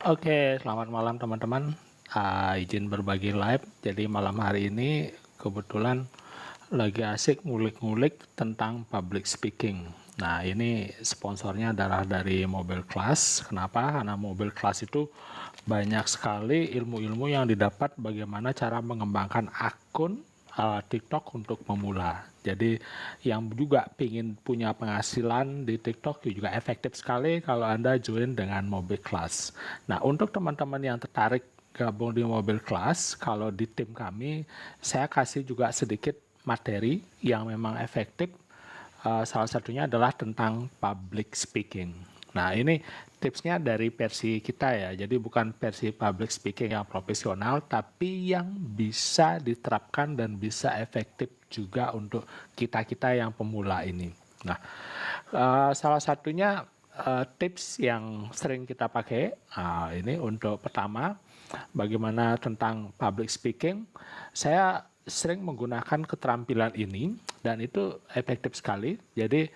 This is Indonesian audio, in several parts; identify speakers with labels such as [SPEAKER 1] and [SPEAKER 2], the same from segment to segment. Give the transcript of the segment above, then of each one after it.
[SPEAKER 1] Oke, selamat malam teman-teman. Izin berbagi live. Jadi malam hari ini kebetulan lagi asik ngulik-ngulik tentang public speaking. Nah, ini sponsornya adalah dari Mobile Class. Kenapa? Karena Mobile Class itu banyak sekali ilmu-ilmu yang didapat bagaimana cara mengembangkan akun TikTok untuk pemula. Jadi yang juga ingin punya penghasilan di TikTok juga efektif sekali kalau Anda join dengan Mobile Class. Nah, untuk teman-teman yang tertarik gabung di Mobile Class, kalau di tim kami, saya kasih juga sedikit materi yang memang efektif. Salah satunya adalah tentang public speaking. Nah, ini tipsnya dari versi kita ya. Jadi bukan versi public speaking yang profesional, tapi yang bisa diterapkan dan bisa efektif juga untuk kita-kita yang pemula ini. Nah, salah satunya tips yang sering kita pakai, ini untuk pertama, bagaimana tentang public speaking. Saya sering menggunakan keterampilan ini dan itu efektif sekali. Jadi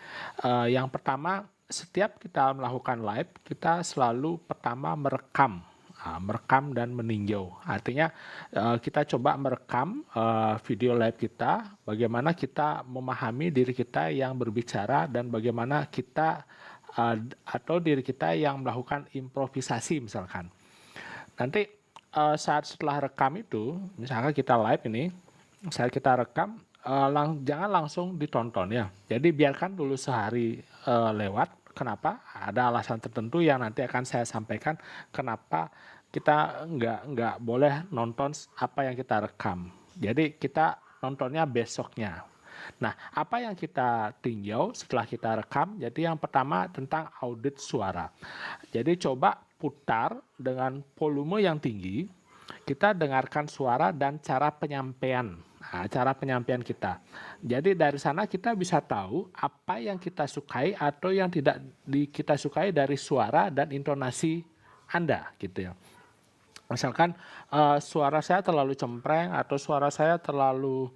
[SPEAKER 1] yang pertama, setiap kita melakukan live, kita selalu pertama merekam. Merekam dan meninjau. Artinya kita coba merekam video live kita, bagaimana kita memahami diri kita yang berbicara dan bagaimana kita atau diri kita yang melakukan improvisasi misalkan. Nanti saat setelah rekam itu, misalkan kita live ini, saat kita rekam, jangan langsung ditonton ya. Jadi biarkan dulu sehari lewat. Kenapa? Ada alasan tertentu yang nanti akan saya sampaikan kenapa kita nggak boleh nonton apa yang kita rekam. Jadi kita nontonnya besoknya. Nah, apa yang kita tinjau setelah kita rekam? Jadi yang pertama tentang audit suara. Jadi coba putar dengan volume yang tinggi, kita dengarkan suara dan cara penyampaian. Cara penyampaian kita. Jadi dari sana kita bisa tahu apa yang kita sukai atau yang tidak kita sukai dari suara dan intonasi Anda gitu ya. Misalkan suara saya terlalu cempreng atau suara saya terlalu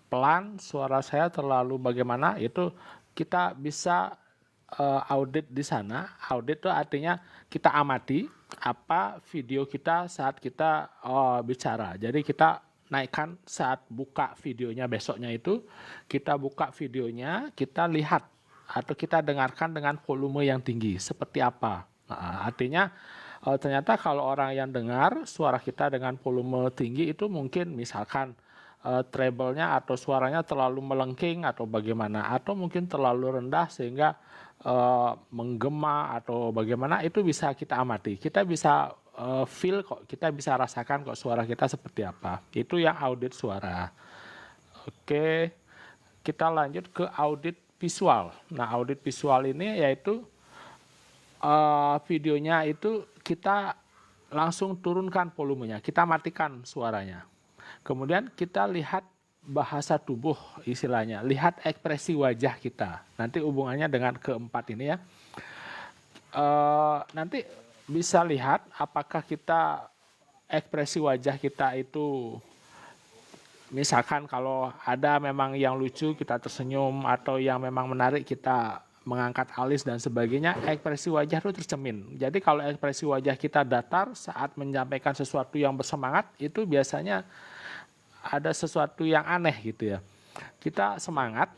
[SPEAKER 1] pelan, suara saya terlalu bagaimana, itu kita bisa audit di sana. Audit itu artinya kita amati apa video kita saat kita bicara. Jadi kita naikkan saat buka videonya besoknya itu, kita buka videonya, kita lihat atau kita dengarkan dengan volume yang tinggi seperti apa. Artinya ternyata kalau orang yang dengar suara kita dengan volume tinggi itu mungkin misalkan treble-nya atau suaranya terlalu melengking atau bagaimana, atau mungkin terlalu rendah sehingga menggema atau bagaimana, itu bisa kita amati. Kita bisa feel kok, kita bisa rasakan kok suara kita seperti apa. Itu yang audit suara. Oke, kita lanjut ke audit visual. Nah, audit visual ini yaitu videonya itu kita langsung turunkan volumenya, kita matikan suaranya. Kemudian kita lihat bahasa tubuh istilahnya, lihat ekspresi wajah kita. Nanti hubungannya dengan keempat ini ya. Nanti bisa lihat apakah kita ekspresi wajah kita itu, misalkan kalau ada memang yang lucu kita tersenyum atau yang memang menarik kita mengangkat alis dan sebagainya, ekspresi wajah itu tercermin. Jadi kalau ekspresi wajah kita datar saat menyampaikan sesuatu yang bersemangat, itu biasanya ada sesuatu yang aneh gitu ya. Kita semangat,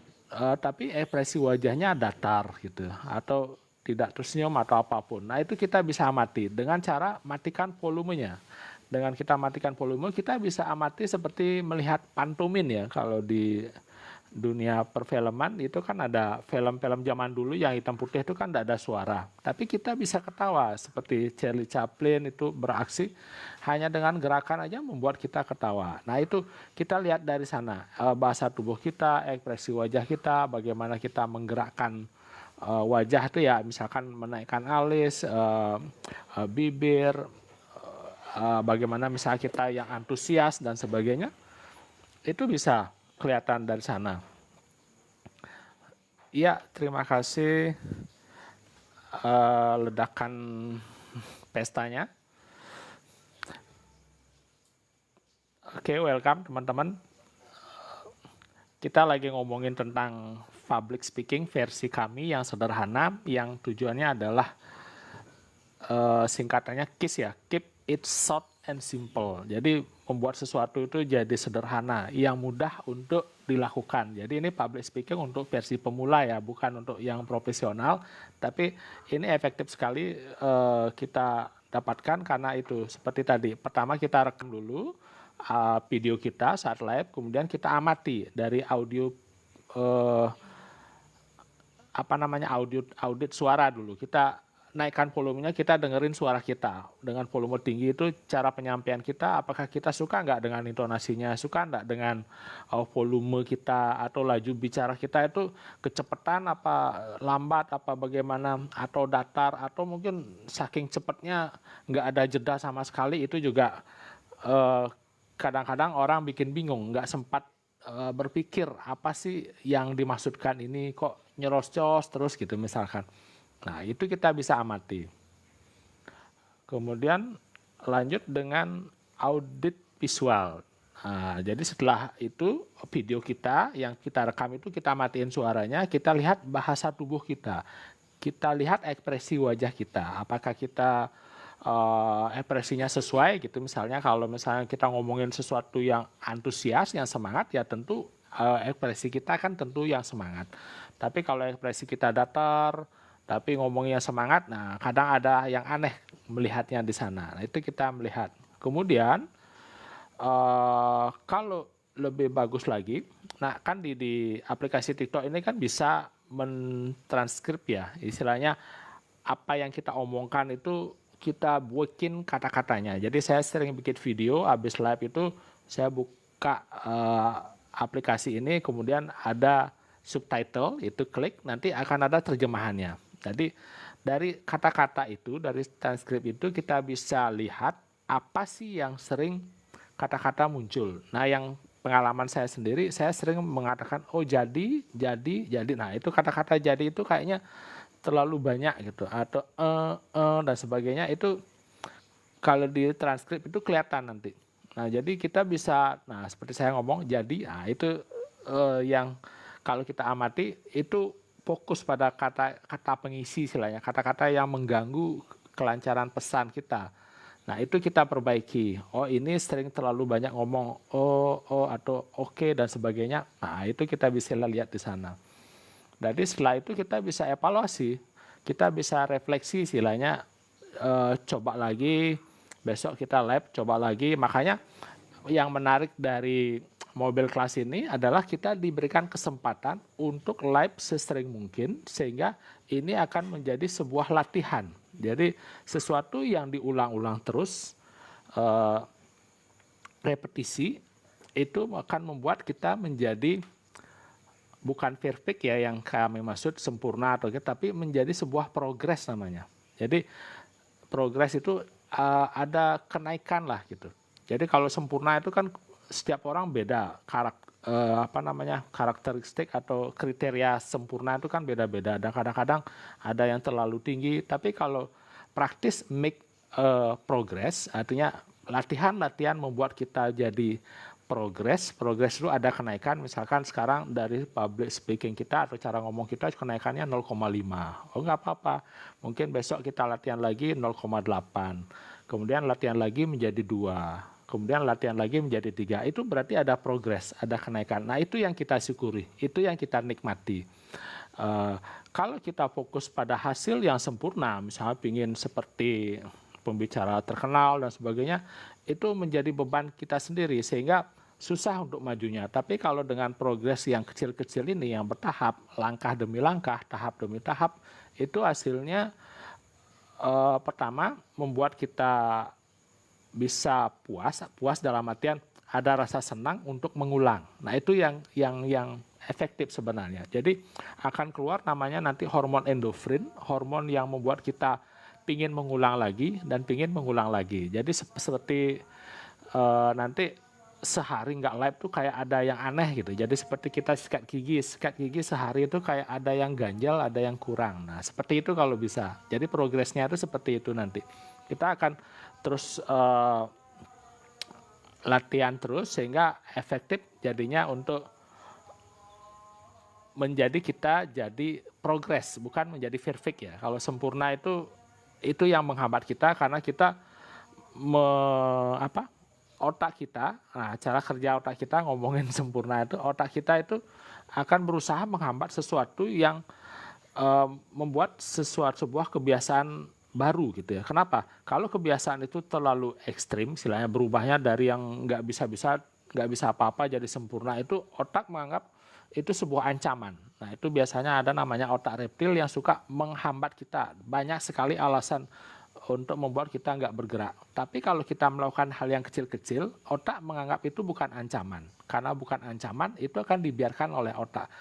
[SPEAKER 1] tapi ekspresi wajahnya datar gitu, atau tidak tersenyum atau apapun. Nah itu kita bisa amati dengan cara matikan volumenya. Dengan kita matikan volume, kita bisa amati seperti melihat pantomin ya. Kalau di dunia perfilman itu kan ada film-film zaman dulu yang hitam putih itu kan tidak ada suara. Tapi kita bisa ketawa seperti Charlie Chaplin itu beraksi hanya dengan gerakan aja membuat kita ketawa. Nah itu kita lihat dari sana bahasa tubuh kita, ekspresi wajah kita, bagaimana kita menggerakkan wajah itu ya, misalkan menaikkan alis, bibir, bagaimana misalnya kita yang antusias dan sebagainya, itu bisa kelihatan dari sana. Iya, terima kasih ledakan pestanya. Oke, welcome teman-teman. Kita lagi ngomongin tentang public speaking versi kami yang sederhana, yang tujuannya adalah singkatannya KISS ya, keep it short and simple. Jadi membuat sesuatu itu jadi sederhana, yang mudah untuk dilakukan. Jadi ini public speaking untuk versi pemula ya, bukan untuk yang profesional. Tapi ini efektif sekali kita dapatkan karena itu seperti tadi. Pertama kita rekam dulu video kita saat live, kemudian kita amati dari audio audit suara dulu. Kita naikkan volumenya, kita dengerin suara kita dengan volume tinggi. Itu cara penyampaian kita, apakah kita suka nggak dengan intonasinya, suka nggak dengan volume kita, atau laju bicara kita itu kecepatan apa lambat apa bagaimana, atau datar, atau mungkin saking cepatnya nggak ada jeda sama sekali. Itu juga kadang-kadang orang bikin bingung, nggak sempat berpikir apa sih yang dimaksudkan ini, kok nyerocos terus gitu misalkan. Nah, itu kita bisa amati. Kemudian lanjut dengan audit visual. Nah, jadi setelah itu video kita yang kita rekam itu kita matiin suaranya, kita lihat bahasa tubuh kita. Kita lihat ekspresi wajah kita. Apakah kita ekspresinya sesuai gitu, misalnya kalau misalnya kita ngomongin sesuatu yang antusias, yang semangat, ya tentu ekspresi kita kan tentu yang semangat. Tapi kalau ekspresi kita datar, tapi ngomongnya semangat, nah kadang ada yang aneh melihatnya di sana. Nah itu kita melihat. Kemudian kalau lebih bagus lagi, nah kan di aplikasi TikTok ini kan bisa mentranskrip ya, istilahnya apa yang kita omongkan itu kita bikin kata-katanya. Jadi saya sering bikin video, habis live itu saya buka aplikasi ini, kemudian ada subtitle, itu klik, nanti akan ada terjemahannya. Jadi dari kata-kata itu, dari transkrip itu kita bisa lihat apa sih yang sering kata-kata muncul. Nah yang pengalaman saya sendiri, saya sering mengatakan, oh jadi. Nah itu kata-kata jadi itu kayaknya terlalu banyak gitu, atau dan sebagainya. Itu kalau di transkrip itu kelihatan nanti. Nah jadi kita bisa, nah seperti saya ngomong jadi, nah itu yang kalau kita amati itu fokus pada kata pengisi istilahnya, kata-kata yang mengganggu kelancaran pesan kita. Nah itu kita perbaiki. Oh ini sering terlalu banyak ngomong oh atau oke dan sebagainya. Nah itu kita bisa lihat di sana. Jadi setelah itu kita bisa evaluasi, kita bisa refleksi istilahnya, coba lagi, besok kita live, coba lagi. Makanya yang menarik dari mobil kelas ini adalah kita diberikan kesempatan untuk live sesering mungkin, sehingga ini akan menjadi sebuah latihan. Jadi sesuatu yang diulang-ulang terus, repetisi, itu akan membuat kita menjadi bukan perfect ya yang kami maksud sempurna atau gitu, tapi menjadi sebuah progres namanya. Jadi progres itu ada kenaikan lah gitu. Jadi kalau sempurna itu kan setiap orang beda karakteristik atau kriteria sempurna itu kan beda-beda, dan kadang-kadang ada yang terlalu tinggi. Tapi kalau praktis make progress, artinya latihan membuat kita jadi progres itu ada kenaikan. Misalkan sekarang dari public speaking kita atau cara ngomong kita kenaikannya 0,5, oh nggak apa-apa, mungkin besok kita latihan lagi 0,8, kemudian latihan lagi menjadi 2, kemudian latihan lagi menjadi 3, itu berarti ada progres, ada kenaikan. Nah itu yang kita syukuri, itu yang kita nikmati. Kalau kita fokus pada hasil yang sempurna, misalnya ingin seperti pembicara terkenal dan sebagainya, itu menjadi beban kita sendiri sehingga susah untuk majunya. Tapi kalau dengan progres yang kecil-kecil ini, yang bertahap, langkah demi langkah, tahap demi tahap, itu hasilnya pertama membuat kita bisa puas dalam artian ada rasa senang untuk mengulang. Nah itu yang efektif sebenarnya. Jadi akan keluar namanya nanti hormon endorfin, hormon yang membuat kita pingin mengulang lagi dan pingin mengulang lagi. Jadi seperti nanti sehari nggak live tuh kayak ada yang aneh gitu. Jadi seperti kita sikat gigi sehari itu kayak ada yang ganjal, ada yang kurang. Nah seperti itu kalau bisa. Jadi progresnya itu seperti itu nanti. Kita akan terus latihan terus sehingga efektif jadinya untuk menjadi kita jadi progres, bukan menjadi perfect ya. Kalau sempurna itu itu yang menghambat kita karena kita otak kita, nah cara kerja otak kita ngomongin sempurna itu, otak kita itu akan berusaha menghambat sesuatu yang membuat sebuah kebiasaan baru gitu ya. Kenapa? Kalau kebiasaan itu terlalu ekstrim, istilahnya berubahnya dari yang nggak bisa apa-apa jadi sempurna, itu otak menganggap itu sebuah ancaman. Nah itu biasanya ada namanya otak reptil yang suka menghambat kita. Banyak sekali alasan untuk membuat kita nggak bergerak. Tapi kalau kita melakukan hal yang kecil-kecil, otak menganggap itu bukan ancaman. Karena bukan ancaman, itu akan dibiarkan oleh otak.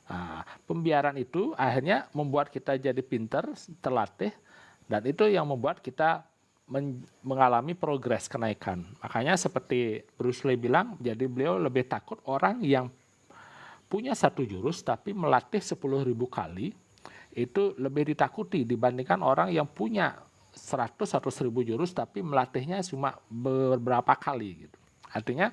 [SPEAKER 1] Nah, pembiaran itu akhirnya membuat kita jadi pinter, terlatih, dan itu yang membuat kita mengalami progres kenaikan. Makanya seperti Bruce Lee bilang, jadi beliau lebih takut orang yang punya satu jurus tapi melatih 10.000 kali, itu lebih ditakuti dibandingkan orang yang punya 100 atau 1.000 jurus tapi melatihnya cuma beberapa kali gitu. Artinya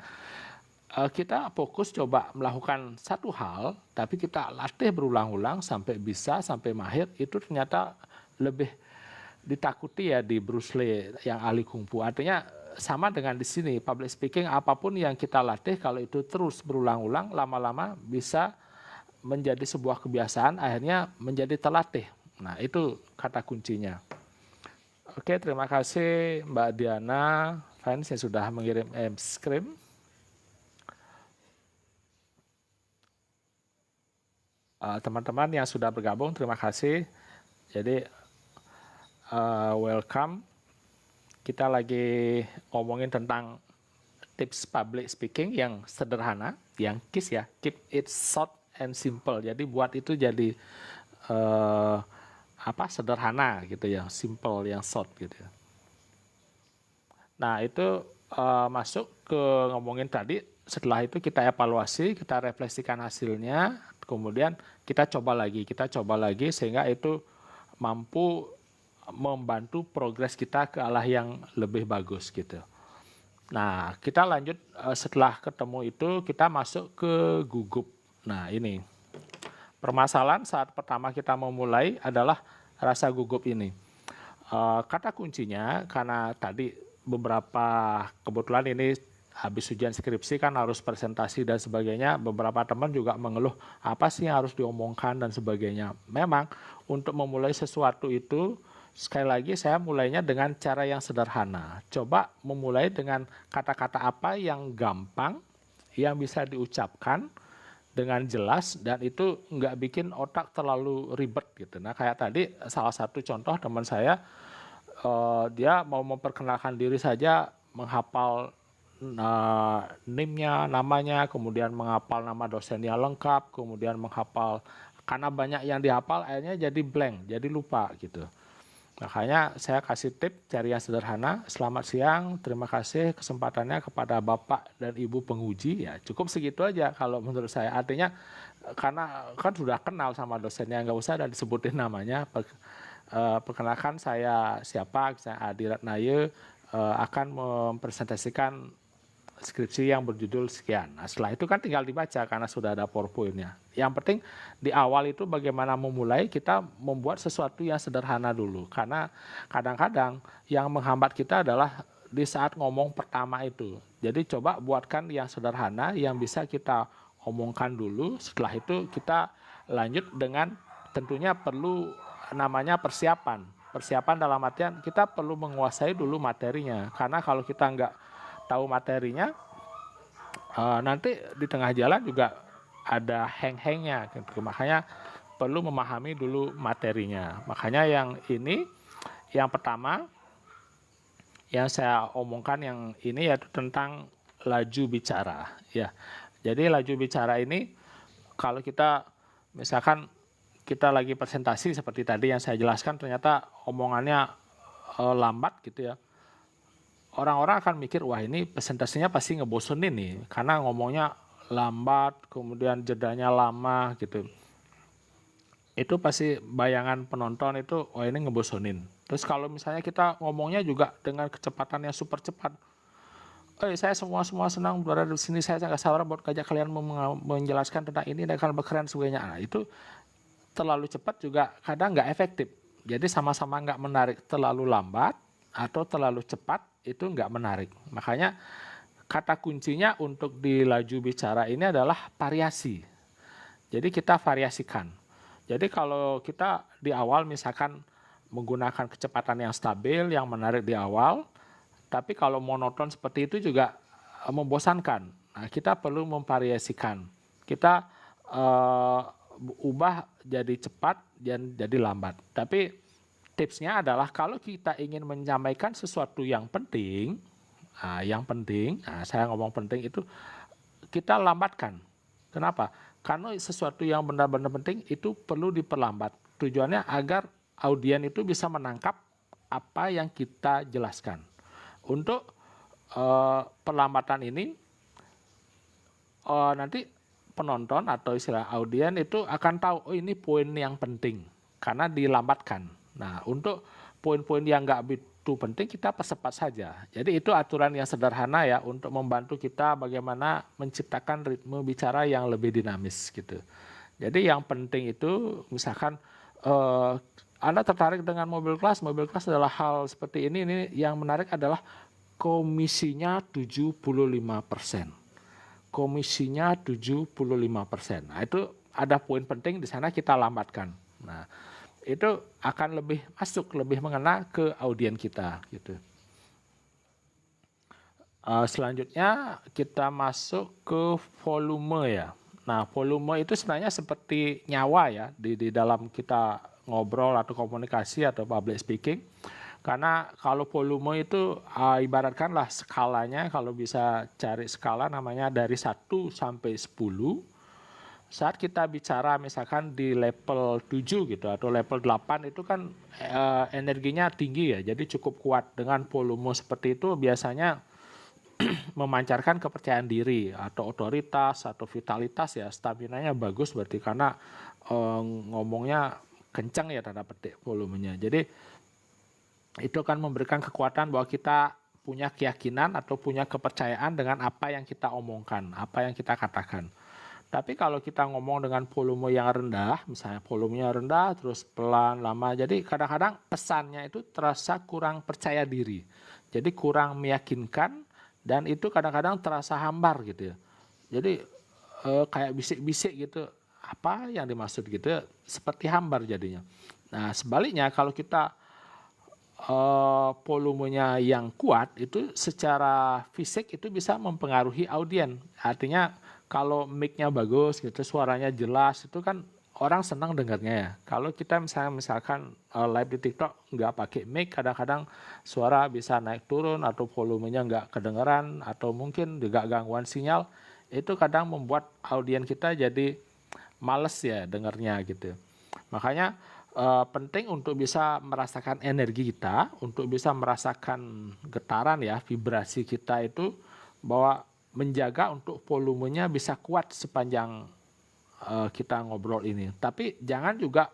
[SPEAKER 1] kita fokus coba melakukan satu hal, tapi kita latih berulang-ulang sampai bisa, sampai mahir, itu ternyata lebih ditakuti ya di Bruce Lee yang ahli kungfu. Artinya sama dengan di sini, public speaking apapun yang kita latih, kalau itu terus berulang-ulang, lama-lama bisa menjadi sebuah kebiasaan, akhirnya menjadi terlatih. Nah itu kata kuncinya. Oke, terima kasih Mbak Diana fans yang sudah mengirim screen. Teman-teman yang sudah bergabung, terima kasih. Jadi welcome. Kita lagi ngomongin tentang tips public speaking yang sederhana, yang KISS ya, keep it short and simple. Jadi buat itu jadi sederhana gitu ya, simple, yang short gitu ya. Nah itu masuk ke ngomongin tadi. Setelah itu kita evaluasi, kita refleksikan hasilnya, kemudian kita coba lagi sehingga itu mampu membantu progres kita ke arah yang lebih bagus gitu. Nah kita lanjut, setelah ketemu itu kita masuk ke gugup. Nah ini permasalahan saat pertama kita memulai adalah rasa gugup ini. Kata kuncinya, karena tadi kebetulan ini habis ujian skripsi kan harus presentasi dan sebagainya, beberapa teman juga mengeluh apa sih yang harus diomongkan dan sebagainya. Memang untuk memulai sesuatu itu, sekali lagi saya mulainya dengan cara yang sederhana. Coba memulai dengan kata-kata apa yang gampang, yang bisa diucapkan dengan jelas, dan itu nggak bikin otak terlalu ribet gitu. Nah kayak tadi salah satu contoh teman saya, dia mau memperkenalkan diri saja, menghafal NIM-nya, namanya, kemudian menghafal nama dosennya lengkap, kemudian menghafal, karena banyak yang dihafal akhirnya jadi blank, jadi lupa gitu. Makanya saya kasih tip cari yang sederhana. Selamat siang, terima kasih kesempatannya kepada Bapak dan Ibu penguji. Ya cukup segitu aja kalau menurut saya. Artinya karena kan sudah kenal sama dosennya, nggak usah dan disebutin namanya. Perkenalkan saya siapa, saya Adi Ratnaye, akan mempresentasikan skripsi yang berjudul sekian. Nah, setelah itu kan tinggal dibaca karena sudah ada PowerPoint-nya. Yang penting di awal itu bagaimana memulai, kita membuat sesuatu yang sederhana dulu. Karena kadang-kadang yang menghambat kita adalah di saat ngomong pertama itu. Jadi coba buatkan yang sederhana yang bisa kita omongkan dulu. Setelah itu kita lanjut dengan, tentunya perlu namanya persiapan. Persiapan dalam artian kita perlu menguasai dulu materinya. Karena kalau kita nggak tahu materinya, nanti di tengah jalan juga ada hang-hangnya gitu. Makanya perlu memahami dulu materinya. Makanya yang ini, yang pertama yang saya omongkan yang ini yaitu tentang laju bicara ya. Jadi laju bicara ini, kalau kita misalkan kita lagi presentasi seperti tadi yang saya jelaskan, ternyata omongannya lambat gitu ya, orang-orang akan mikir, wah ini presentasinya pasti ngebosenin nih, karena ngomongnya lambat, kemudian jedanya lama gitu. Itu pasti bayangan penonton itu, wah ini ngebosenin. Terus kalau misalnya kita ngomongnya juga dengan kecepatan yang super cepat, saya semua senang berada di sini, saya nggak sabar buat ngajak kalian menjelaskan tentang ini dan kalian berkeren sebagainya. Nah, itu terlalu cepat juga kadang nggak efektif. Jadi sama-sama nggak menarik, terlalu lambat atau terlalu cepat itu nggak menarik. Makanya kata kuncinya untuk di laju bicara ini adalah variasi. Jadi kita variasikan. Jadi kalau kita di awal misalkan menggunakan kecepatan yang stabil, yang menarik di awal, tapi kalau monoton seperti itu juga membosankan. Nah, kita perlu memvariasikan. Kita ubah jadi cepat dan jadi lambat. Tapi tipsnya adalah kalau kita ingin menyampaikan sesuatu yang penting, saya ngomong penting itu kita lambatkan. Kenapa? Karena sesuatu yang benar-benar penting itu perlu diperlambat. Tujuannya agar audien itu bisa menangkap apa yang kita jelaskan. Untuk perlambatan ini nanti penonton atau istilah audien itu akan tahu, oh ini poin yang penting karena dilambatkan. Nah, untuk poin-poin yang nggak begitu penting kita percepat saja. Jadi itu aturan yang sederhana ya untuk membantu kita bagaimana menciptakan ritme bicara yang lebih dinamis gitu. Jadi yang penting itu misalkan Anda tertarik dengan mobil kelas adalah hal seperti ini yang menarik adalah komisinya 75%. Komisinya 75%. Nah, itu ada poin penting di sana kita lambatkan. Nah, itu akan lebih masuk, lebih mengena ke audien kita gitu. Selanjutnya kita masuk ke volume ya. Nah, volume itu sebenarnya seperti nyawa ya di dalam kita ngobrol atau komunikasi atau public speaking. Karena kalau volume itu ibaratkanlah skalanya, kalau bisa cari skala namanya dari 1 sampai 10. Saat kita bicara misalkan di level 7 gitu atau level 8 itu kan energinya tinggi ya. Jadi cukup kuat. Dengan volume seperti itu biasanya memancarkan kepercayaan diri atau otoritas atau vitalitas ya. Staminanya bagus berarti karena ngomongnya kencang ya tanda petik volumenya. Jadi itu akan memberikan kekuatan bahwa kita punya keyakinan atau punya kepercayaan dengan apa yang kita omongkan, apa yang kita katakan. Tapi kalau kita ngomong dengan volume yang rendah, misalnya volumenya rendah, terus pelan, lama, jadi kadang-kadang pesannya itu terasa kurang percaya diri. Jadi kurang meyakinkan dan itu kadang-kadang terasa hambar gitu ya. Jadi kayak bisik-bisik gitu, apa yang dimaksud gitu, seperti hambar jadinya. Nah sebaliknya kalau kita volumenya yang kuat itu secara fisik itu bisa mempengaruhi audien. Artinya kalau mic-nya bagus gitu, suaranya jelas itu kan orang senang dengarnya ya. Kalau kita misalkan live di TikTok nggak pakai mic, kadang-kadang suara bisa naik turun atau volumenya nggak kedengeran atau mungkin juga gangguan sinyal, itu kadang membuat audien kita jadi males ya dengarnya gitu. Makanya penting untuk bisa merasakan energi kita, untuk bisa merasakan getaran ya, vibrasi kita itu bahwa menjaga untuk volumenya bisa kuat sepanjang kita ngobrol ini. Tapi jangan juga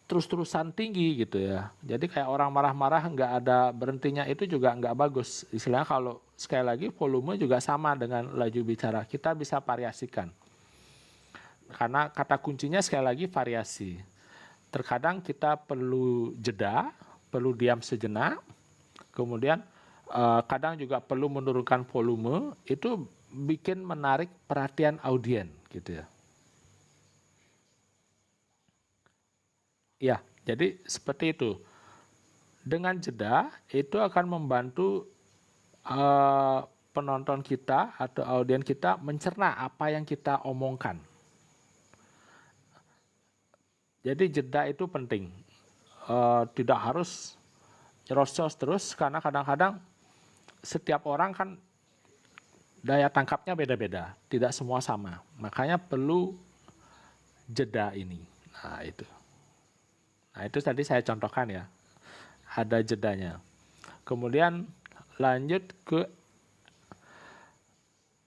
[SPEAKER 1] terus-terusan tinggi gitu ya. Jadi kayak orang marah-marah nggak ada berhentinya itu juga nggak bagus. Istilahnya kalau sekali lagi volume juga sama dengan laju bicara. Kita bisa variasikan. Karena kata kuncinya sekali lagi variasi. Terkadang kita perlu jeda, perlu diam sejenak, kemudian kadang juga perlu menurunkan volume, itu bikin menarik perhatian audien gitu ya. Ya, jadi seperti itu. Dengan jeda itu akan membantu penonton kita atau audien kita mencerna apa yang kita omongkan. Jadi jeda itu penting, tidak harus nyerocos terus karena kadang-kadang setiap orang kan daya tangkapnya beda-beda, tidak semua sama. Makanya perlu jeda ini. Nah itu tadi saya contohkan ya, ada jedanya. Kemudian lanjut ke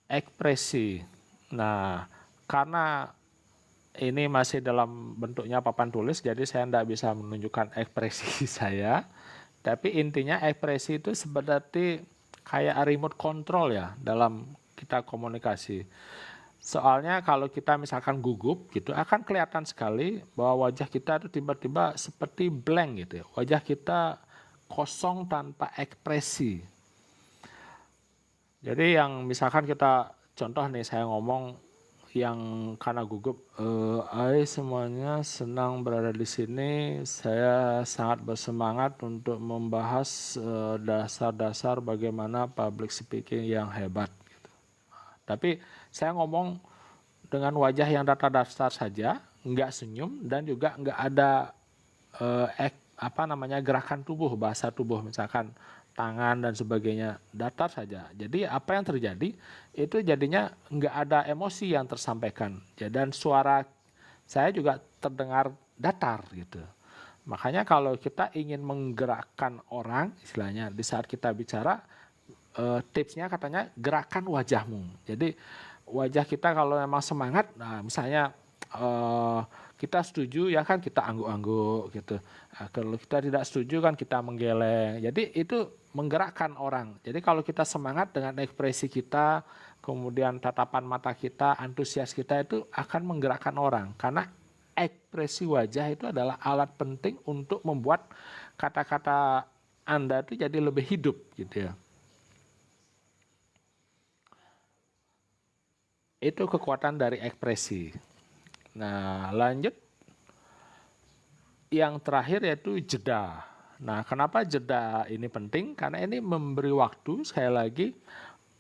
[SPEAKER 1] ekspresi. Nah karena ini masih dalam bentuknya papan tulis, jadi saya tidak bisa menunjukkan ekspresi saya. Tapi intinya ekspresi itu seperti kayak remote control ya dalam kita komunikasi. Soalnya kalau kita misalkan gugup gitu akan kelihatan sekali bahwa wajah kita itu tiba-tiba seperti blank gitu ya. Wajah kita kosong tanpa ekspresi. Jadi yang misalkan kita contoh nih saya ngomong yang karena gugup, hai semuanya senang berada di sini. Saya sangat bersemangat untuk membahas dasar-dasar bagaimana public speaking yang hebat. Tapi saya ngomong dengan wajah yang datar-datar saja, nggak senyum dan juga nggak ada gerakan tubuh, bahasa tubuh misalkan tangan dan sebagainya, datar saja. Jadi apa yang terjadi itu jadinya nggak ada emosi yang tersampaikan. Dan suara saya juga terdengar datar gitu. Makanya kalau kita ingin menggerakkan orang, istilahnya di saat kita bicara, tipsnya katanya gerakan wajahmu. Jadi wajah kita kalau memang semangat, nah misalnya kita setuju ya kan kita angguk-angguk gitu. Nah, kalau kita tidak setuju kan kita menggeleng. Jadi itu menggerakkan orang. Jadi kalau kita semangat dengan ekspresi kita, kemudian tatapan mata kita, antusias kita itu akan menggerakkan orang. Karena ekspresi wajah itu adalah alat penting untuk membuat kata-kata Anda itu jadi lebih hidup gitu ya. Itu kekuatan dari ekspresi. Nah, lanjut yang terakhir yaitu jeda. Nah, kenapa jeda ini penting? Karena ini memberi waktu sekali lagi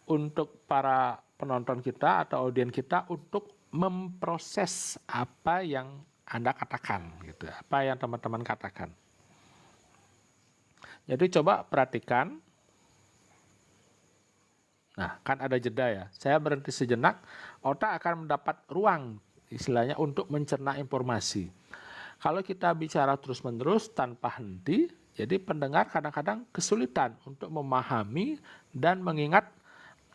[SPEAKER 1] untuk para penonton kita atau audiens kita untuk memproses apa yang Anda katakan gitu, apa yang teman-teman katakan. Jadi coba perhatikan. Nah, kan ada jeda ya. Saya berhenti sejenak, otak akan mendapat ruang istilahnya untuk mencerna informasi. Kalau kita bicara terus-menerus tanpa henti, jadi pendengar kadang-kadang kesulitan untuk memahami dan mengingat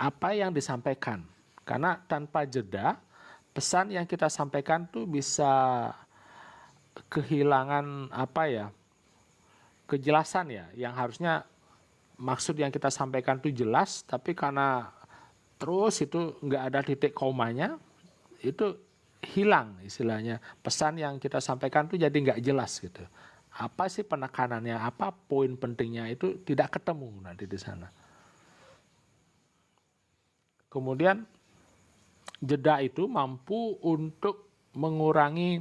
[SPEAKER 1] apa yang disampaikan. Karena tanpa jeda, pesan yang kita sampaikan tuh bisa kehilangan kejelasan ya, yang harusnya maksud yang kita sampaikan tuh jelas, tapi karena terus itu nggak ada titik komanya, itu hilang istilahnya. Pesan yang kita sampaikan tuh jadi nggak jelas gitu. Apa sih penekanannya, apa poin pentingnya itu tidak ketemu nanti di sana. Kemudian jeda itu mampu untuk mengurangi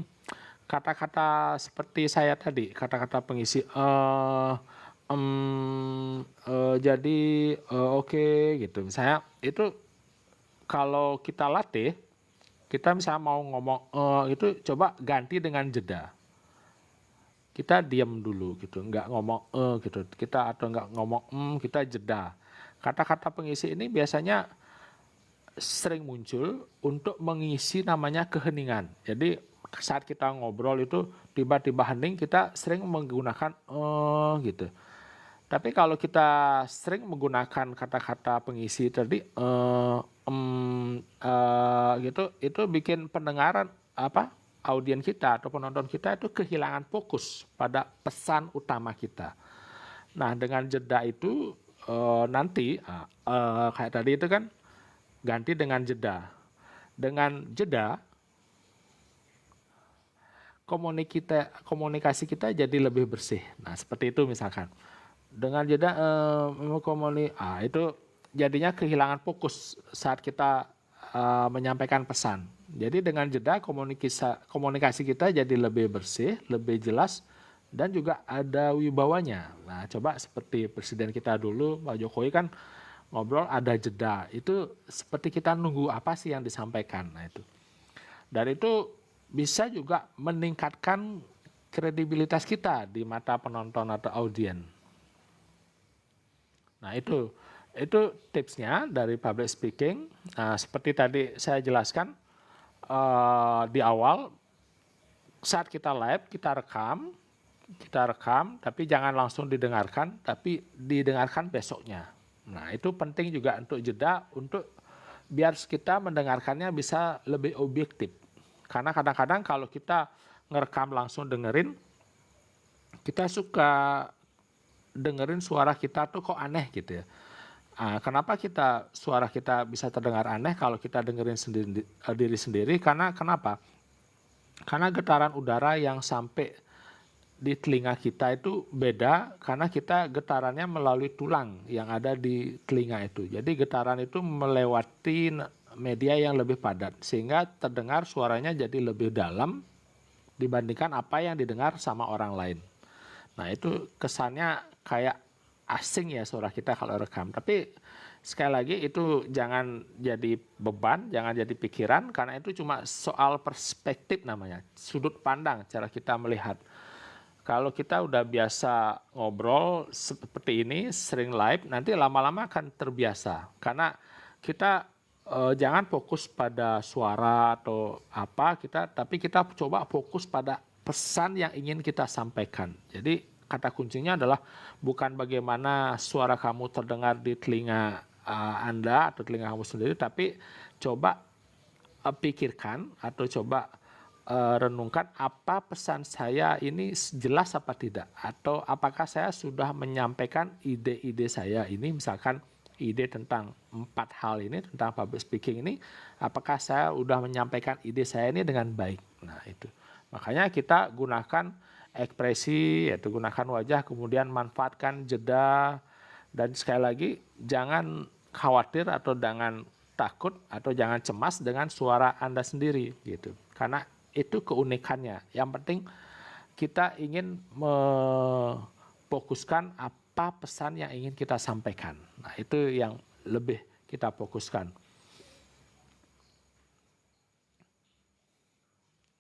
[SPEAKER 1] kata-kata seperti saya tadi, kata-kata pengisi jadi oke gitu. Misalnya itu kalau kita latih, kita misalnya mau ngomong itu coba ganti dengan jeda. Kita diam dulu gitu, nggak ngomong gitu. Kita atau nggak ngomong kita jeda. Kata-kata pengisi ini biasanya sering muncul untuk mengisi namanya keheningan. Jadi saat kita ngobrol itu tiba-tiba hening, kita sering menggunakan gitu. Tapi kalau kita sering menggunakan kata-kata pengisi tadi gitu, itu bikin pendengaran audiens kita atau penonton kita itu kehilangan fokus pada pesan utama kita. Nah, dengan jeda itu nanti kayak tadi itu kan ganti dengan jeda. Dengan jeda komunikasi kita jadi lebih bersih. Nah, seperti itu misalkan. Dengan jeda itu jadinya kehilangan fokus saat kita menyampaikan pesan. Jadi dengan jeda komunikasi kita jadi lebih bersih, lebih jelas, dan juga ada wibawanya. Nah, coba seperti presiden kita dulu, Pak Jokowi kan ngobrol ada jeda. Itu seperti kita nunggu apa sih yang disampaikan. Nah, itu. Dan itu bisa juga meningkatkan kredibilitas kita di mata penonton atau audiens. Nah, itu tipsnya dari public speaking. Nah, seperti tadi saya jelaskan di awal, saat kita live, kita rekam, tapi jangan langsung didengarkan, tapi didengarkan besoknya. Nah, itu penting juga untuk jeda, untuk biar kita mendengarkannya bisa lebih objektif. Karena kadang-kadang kalau kita ngerekam langsung dengerin, kita suka dengerin suara kita tuh kok aneh gitu ya. Kenapa suara kita bisa terdengar aneh kalau kita dengerin diri sendiri? Karena kenapa? Karena getaran udara yang sampai di telinga kita itu beda karena kita getarannya melalui tulang yang ada di telinga itu. Jadi getaran itu melewati media yang lebih padat sehingga terdengar suaranya jadi lebih dalam dibandingkan apa yang didengar sama orang lain. Nah, itu kesannya kayak asing ya suara kita kalau rekam. Tapi sekali lagi itu jangan jadi beban, jangan jadi pikiran karena itu cuma soal perspektif namanya, sudut pandang cara kita melihat. Kalau kita udah biasa ngobrol seperti ini, sering live, nanti lama-lama akan terbiasa. Karena kita jangan fokus pada suara atau apa, tapi kita coba fokus pada pesan yang ingin kita sampaikan. Jadi kata kuncinya adalah bukan bagaimana suara kamu terdengar di telinga Anda atau telinga kamu sendiri, tapi coba pikirkan atau coba renungkan apa pesan saya ini jelas apa tidak, atau apakah saya sudah menyampaikan ide-ide saya ini, misalkan ide tentang 4 hal ini tentang public speaking ini, apakah saya sudah menyampaikan ide saya ini dengan baik. Nah, itu makanya kita gunakan ekspresi, yaitu gunakan wajah, kemudian manfaatkan jeda, dan sekali lagi jangan khawatir atau jangan takut atau jangan cemas dengan suara Anda sendiri gitu, karena itu keunikannya. Yang penting kita ingin memfokuskan apa pesan yang ingin kita sampaikan. Nah, itu yang lebih kita fokuskan.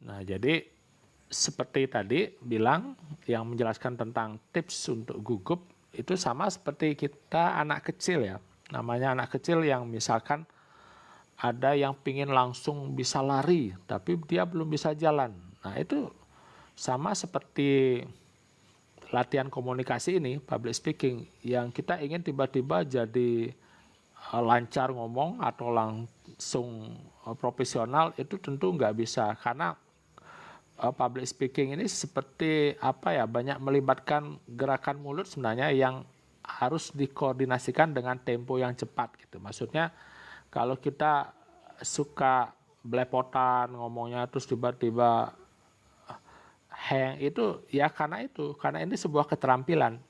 [SPEAKER 1] Nah, jadi seperti tadi bilang yang menjelaskan tentang tips untuk gugup itu sama seperti kita anak kecil ya. Namanya anak kecil yang misalkan ada yang pingin langsung bisa lari, tapi dia belum bisa jalan. Nah, itu sama seperti latihan komunikasi ini, public speaking, yang kita ingin tiba-tiba jadi lancar ngomong atau langsung profesional, itu tentu nggak bisa. Karena public speaking ini seperti apa ya, banyak melibatkan gerakan mulut sebenarnya yang harus dikoordinasikan dengan tempo yang cepat gitu. Maksudnya kalau kita suka belepotan ngomongnya terus tiba-tiba hang itu ya karena ini sebuah keterampilan.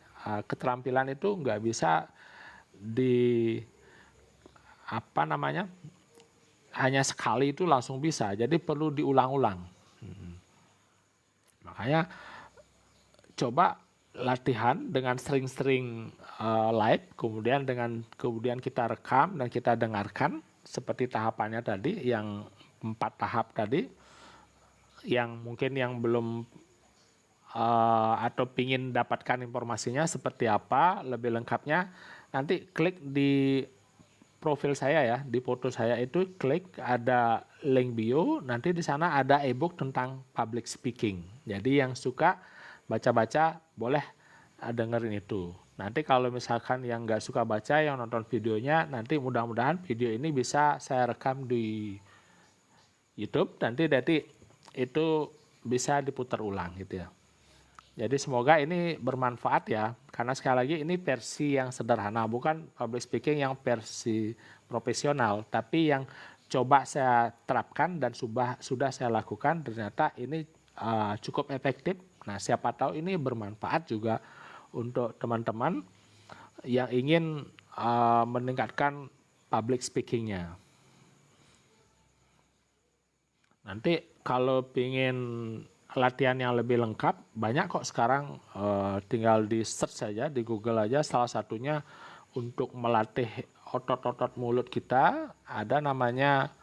[SPEAKER 1] Keterampilan itu nggak bisa hanya sekali itu langsung bisa. Jadi perlu diulang-ulang. Makanya coba latihan dengan sering-sering live, kemudian kita rekam dan kita dengarkan seperti tahapannya tadi, yang 4 tahap tadi, yang mungkin yang belum atau pingin dapatkan informasinya seperti apa lebih lengkapnya, nanti klik di profil saya ya, di foto saya itu klik ada link bio, nanti di sana ada ebook tentang public speaking. Jadi yang suka baca-baca boleh dengerin itu. Nanti kalau misalkan yang nggak suka baca, yang nonton videonya, nanti mudah-mudahan video ini bisa saya rekam di YouTube, nanti itu bisa diputar ulang gitu ya. Jadi semoga ini bermanfaat ya, karena sekali lagi ini versi yang sederhana, bukan public speaking yang versi profesional, tapi yang coba saya terapkan dan sudah saya lakukan, ternyata ini cukup efektif. Nah, siapa tahu ini bermanfaat juga untuk teman-teman yang ingin meningkatkan public speaking-nya. Nanti kalau ingin latihan yang lebih lengkap, banyak kok sekarang, tinggal di search saja di Google aja, salah satunya untuk melatih otot-otot mulut kita, ada namanya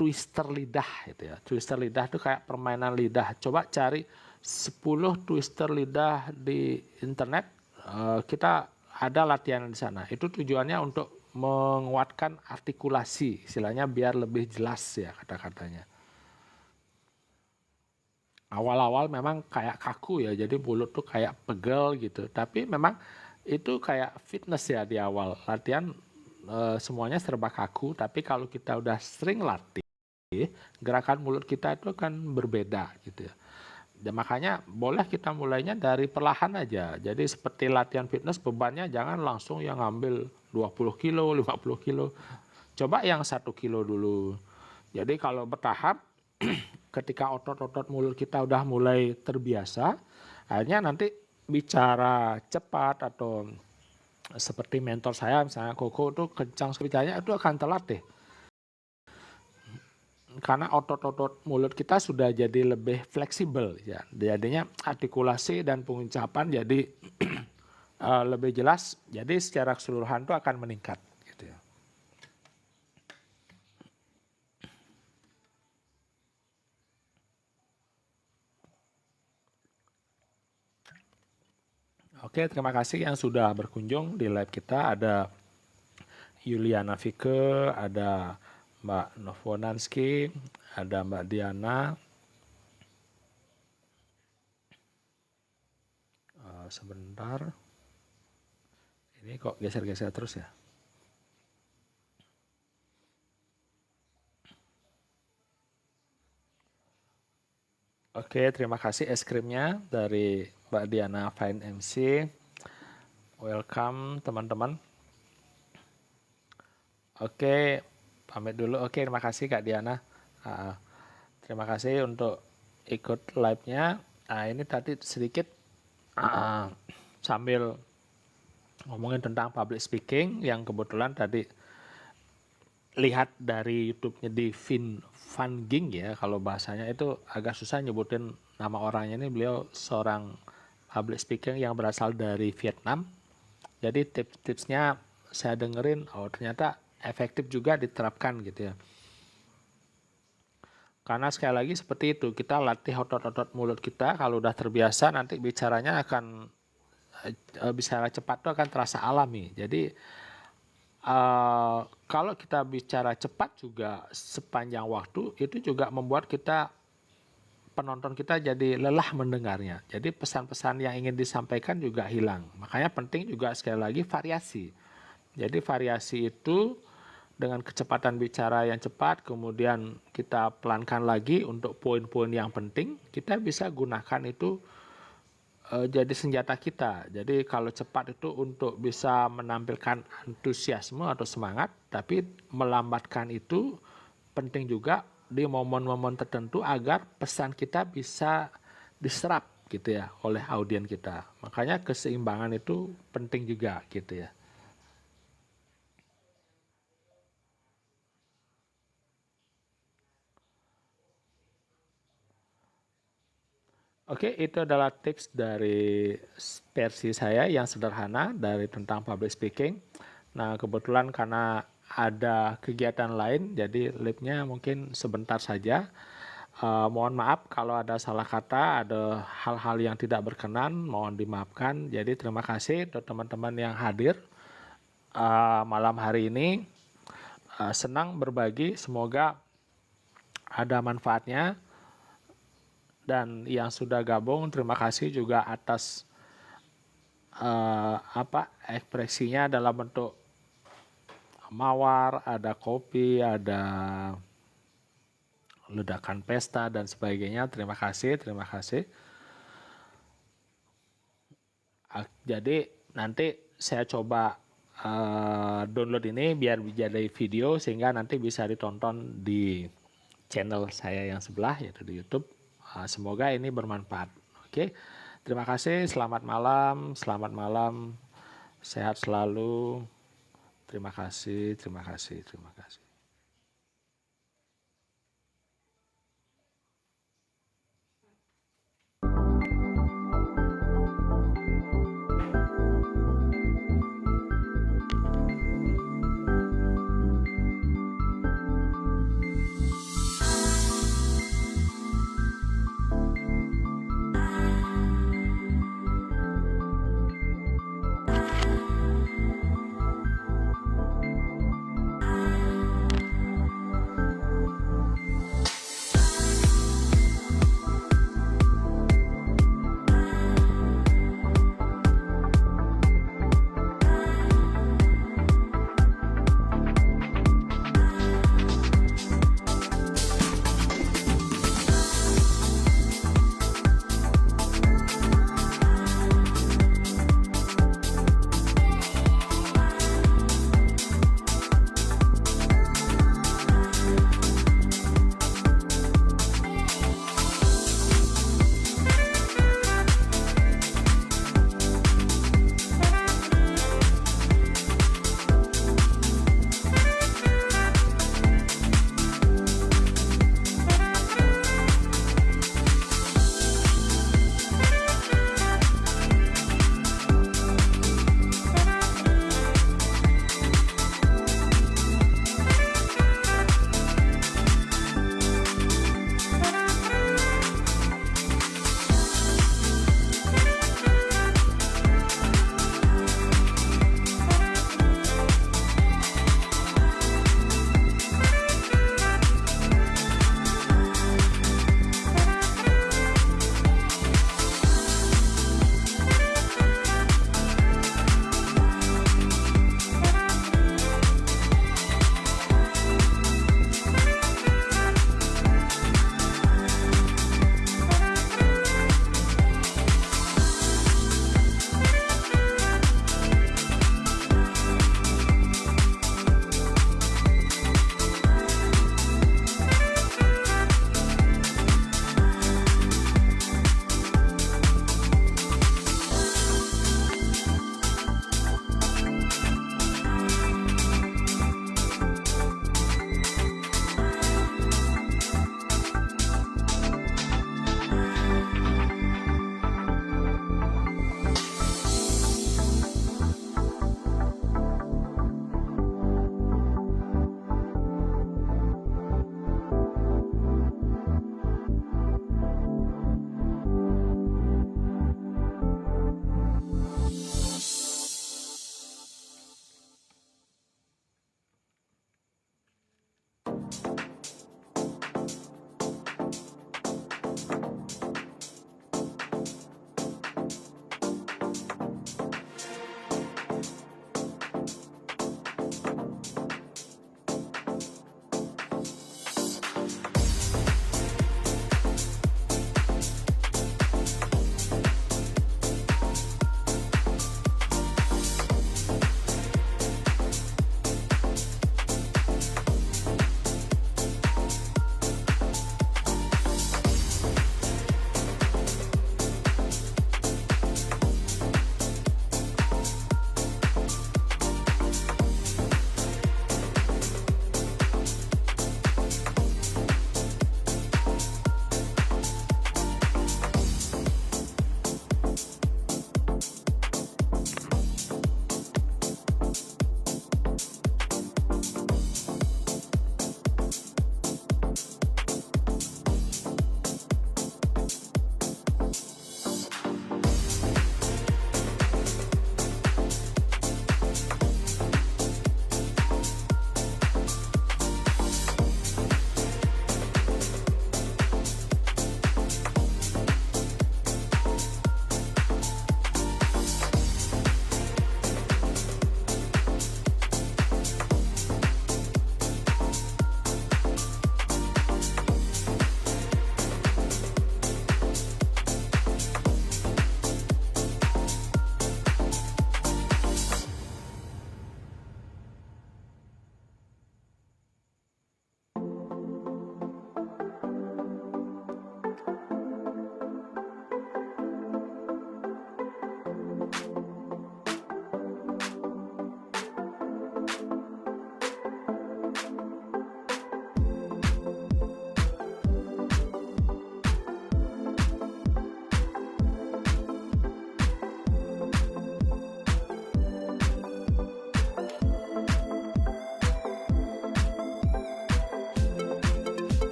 [SPEAKER 1] twister lidah gitu ya. Twister lidah itu kayak permainan lidah. Coba cari 10 twister lidah di internet, kita ada latihan di sana. Itu tujuannya untuk menguatkan artikulasi, istilahnya biar lebih jelas ya kata-katanya. Awal-awal memang kayak kaku ya, jadi mulut tuh kayak pegel gitu. Tapi memang itu kayak fitness ya di awal. Latihan semuanya serba kaku, tapi kalau kita udah sering latih, gerakan mulut kita itu kan berbeda gitu ya. Dan makanya boleh kita mulainya dari perlahan aja. Jadi seperti latihan fitness, bebannya jangan langsung yang ngambil 20 kilo, 50 kilo. Coba yang 1 kilo dulu. Jadi kalau bertahap, ketika otot-otot mulut kita udah mulai terbiasa, akhirnya nanti bicara cepat atau seperti mentor saya misalnya Koko tuh kencang bicaranya itu akan terlatih. Karena otot-otot mulut kita sudah jadi lebih fleksibel ya. Jadinya artikulasi dan pengucapan jadi lebih jelas. Jadi secara keseluruhan itu akan meningkat gitu ya. Oke, terima kasih yang sudah berkunjung di live kita. Ada Yuliana Vike, ada Mbak Novonanski, ada Mbak Diana. Sebentar. Ini kok geser-geser terus ya? Oke, terima kasih es krimnya dari Mbak Diana Fine MC. Welcome teman-teman. Oke, pamit dulu. Oke, terima kasih Kak Diana. Terima kasih untuk ikut live-nya. Nah, ini tadi sedikit sambil ngomongin tentang public speaking yang kebetulan tadi lihat dari YouTube-nya di Vin Van Ging ya, kalau bahasanya itu agak susah nyebutin nama orangnya. Ini beliau seorang public speaking yang berasal dari Vietnam. Jadi tips-tipsnya saya dengerin, oh ternyata efektif juga diterapkan gitu ya. Karena sekali lagi seperti itu, kita latih otot-otot mulut kita, kalau udah terbiasa nanti bicaranya akan bicara cepat itu akan terasa alami. Jadi kalau kita bicara cepat juga sepanjang waktu, itu juga membuat penonton kita jadi lelah mendengarnya. Jadi pesan-pesan yang ingin disampaikan juga hilang. Makanya penting juga sekali lagi variasi. Jadi variasi itu dengan kecepatan bicara yang cepat, kemudian kita pelankan lagi untuk poin-poin yang penting, kita bisa gunakan itu jadi senjata kita. Jadi kalau cepat itu untuk bisa menampilkan antusiasme atau semangat, tapi melambatkan itu penting juga di momen-momen tertentu agar pesan kita bisa diserap gitu ya oleh audiens kita. Makanya keseimbangan itu penting juga gitu ya. Oke, itu adalah tips dari versi saya yang sederhana dari tentang public speaking. Nah, kebetulan karena ada kegiatan lain, jadi live-nya mungkin sebentar saja. Mohon maaf kalau ada salah kata, ada hal-hal yang tidak berkenan, mohon dimaafkan. Jadi terima kasih untuk teman-teman yang hadir malam hari ini. Senang berbagi, semoga ada manfaatnya. Dan yang sudah gabung, terima kasih juga atas ekspresinya dalam bentuk mawar, ada kopi, ada ledakan pesta dan sebagainya. Terima kasih, terima kasih. Jadi nanti saya coba download ini biar jadi video sehingga nanti bisa ditonton di channel saya yang sebelah yaitu di YouTube. Semoga ini bermanfaat. Oke, terima kasih. Selamat malam, sehat selalu. Terima kasih, terima kasih, terima kasih.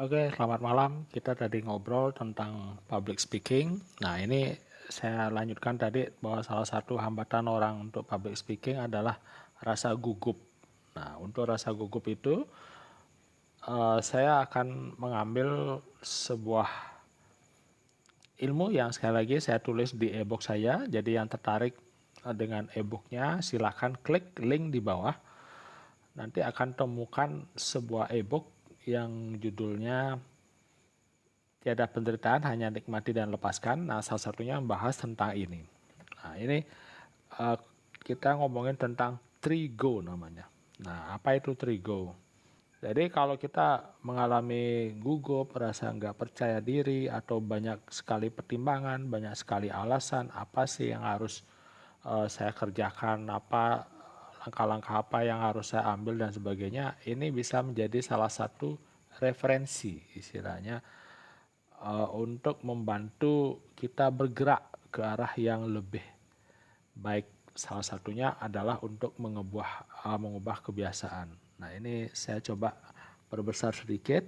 [SPEAKER 1] Oke, selamat malam. Kita tadi ngobrol tentang public speaking. Nah, ini saya lanjutkan tadi bahwa salah satu hambatan orang untuk public speaking adalah rasa gugup. Nah, untuk rasa gugup itu, saya akan mengambil sebuah ilmu yang sekali lagi saya tulis di e-book saya. Jadi yang tertarik dengan e-booknya, silakan klik link di bawah. Nanti akan temukan sebuah e-book yang judulnya Tiada Penderitaan, Hanya Nikmati dan Lepaskan. Nah, salah satunya membahas tentang ini. Nah, ini uh, kita ngomongin tentang trigo namanya. Nah, apa itu trigo? Jadi kalau kita mengalami gugup, merasa nggak percaya diri, atau banyak sekali pertimbangan, banyak sekali alasan, apa sih yang harus saya kerjakan, apa langkah-langkah apa yang harus saya ambil dan sebagainya, ini bisa menjadi salah satu referensi istilahnya untuk membantu kita bergerak ke arah yang lebih baik. Salah satunya adalah untuk mengubah kebiasaan. Nah, ini saya coba perbesar sedikit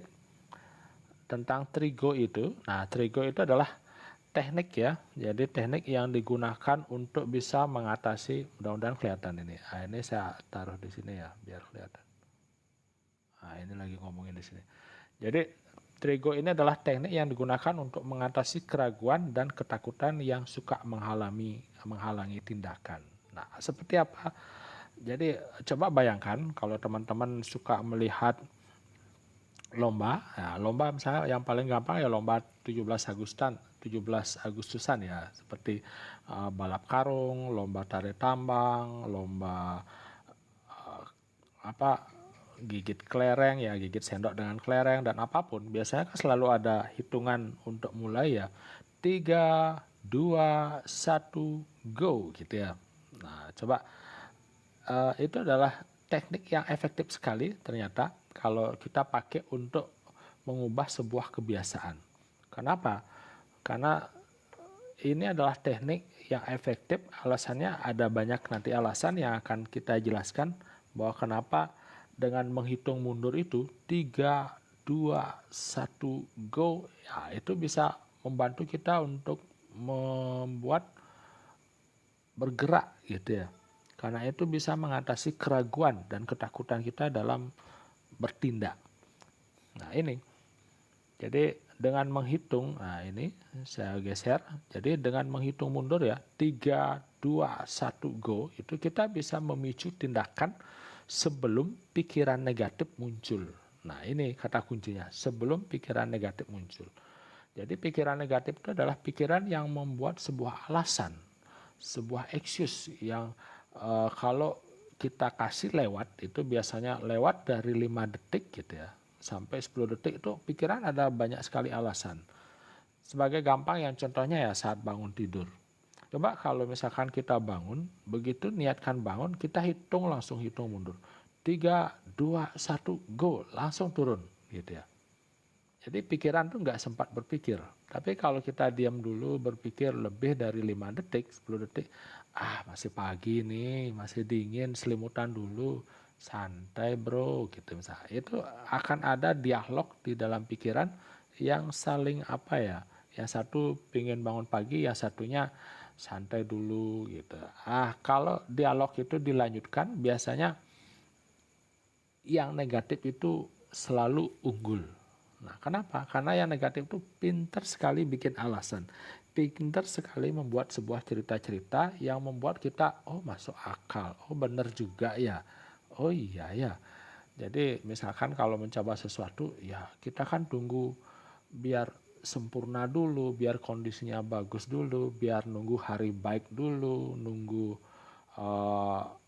[SPEAKER 1] tentang trigo itu. Nah, trigo itu adalah teknik ya. Jadi teknik yang digunakan untuk bisa mengatasi, mudah-mudahan kelihatan ini. Nah, ini saya taruh di sini ya biar kelihatan. Nah, ini lagi ngomongin di sini. Jadi trigo ini adalah teknik yang digunakan untuk mengatasi keraguan dan ketakutan yang suka menghalangi tindakan. Nah, seperti apa? Jadi coba bayangkan kalau teman-teman suka melihat lomba, ya, lomba misalnya yang paling gampang ya lomba 17 Agustusan ya, seperti balap karung, lomba tarik tambang, lomba apa gigit kelereng ya, gigit sendok dengan kelereng dan apapun. Biasanya kan selalu ada hitungan untuk mulai ya. 3, 2, 1, go gitu ya. Nah, coba itu adalah teknik yang efektif sekali ternyata kalau kita pakai untuk mengubah sebuah kebiasaan. Kenapa? Karena ini adalah teknik yang efektif, alasannya ada banyak nanti alasan yang akan kita jelaskan bahwa kenapa dengan menghitung mundur itu 3, 2, 1, go, ya itu bisa membantu kita untuk membuat bergerak gitu ya. Karena itu bisa mengatasi keraguan dan ketakutan kita dalam bertindak. Nah, ini. Jadi dengan menghitung, nah ini saya geser. Jadi dengan menghitung mundur ya, 3, 2, 1, go, itu kita bisa memicu tindakan sebelum pikiran negatif muncul. Nah, ini kata kuncinya, sebelum pikiran negatif muncul. Jadi pikiran negatif itu adalah pikiran yang membuat sebuah alasan, sebuah excuse yang kalau kita kasih lewat, itu biasanya lewat dari 5 detik gitu ya, sampai 10 detik itu pikiran ada banyak sekali alasan. Sebagai gampang yang contohnya ya saat bangun tidur. Coba kalau misalkan kita bangun, begitu niatkan bangun, kita langsung hitung mundur. 3, 2, 1, go, langsung turun gitu ya. Jadi pikiran tuh nggak sempat berpikir. Tapi kalau kita diam dulu berpikir lebih dari 5 detik, 10 detik, masih pagi nih, masih dingin, selimutan dulu, santai bro, gitu misalnya. Itu akan ada dialog di dalam pikiran yang saling apa ya, yang satu pingin bangun pagi, yang satunya santai dulu gitu. Kalau dialog itu dilanjutkan, biasanya yang negatif itu selalu unggul. Nah, kenapa? Karena yang negatif itu pintar sekali bikin alasan. Pintar sekali membuat sebuah cerita-cerita yang membuat kita, oh masuk akal, oh benar juga ya, oh iya ya. Jadi misalkan kalau mencoba sesuatu, ya kita kan tunggu biar sempurna dulu, biar kondisinya bagus dulu, biar nunggu hari baik dulu, nunggu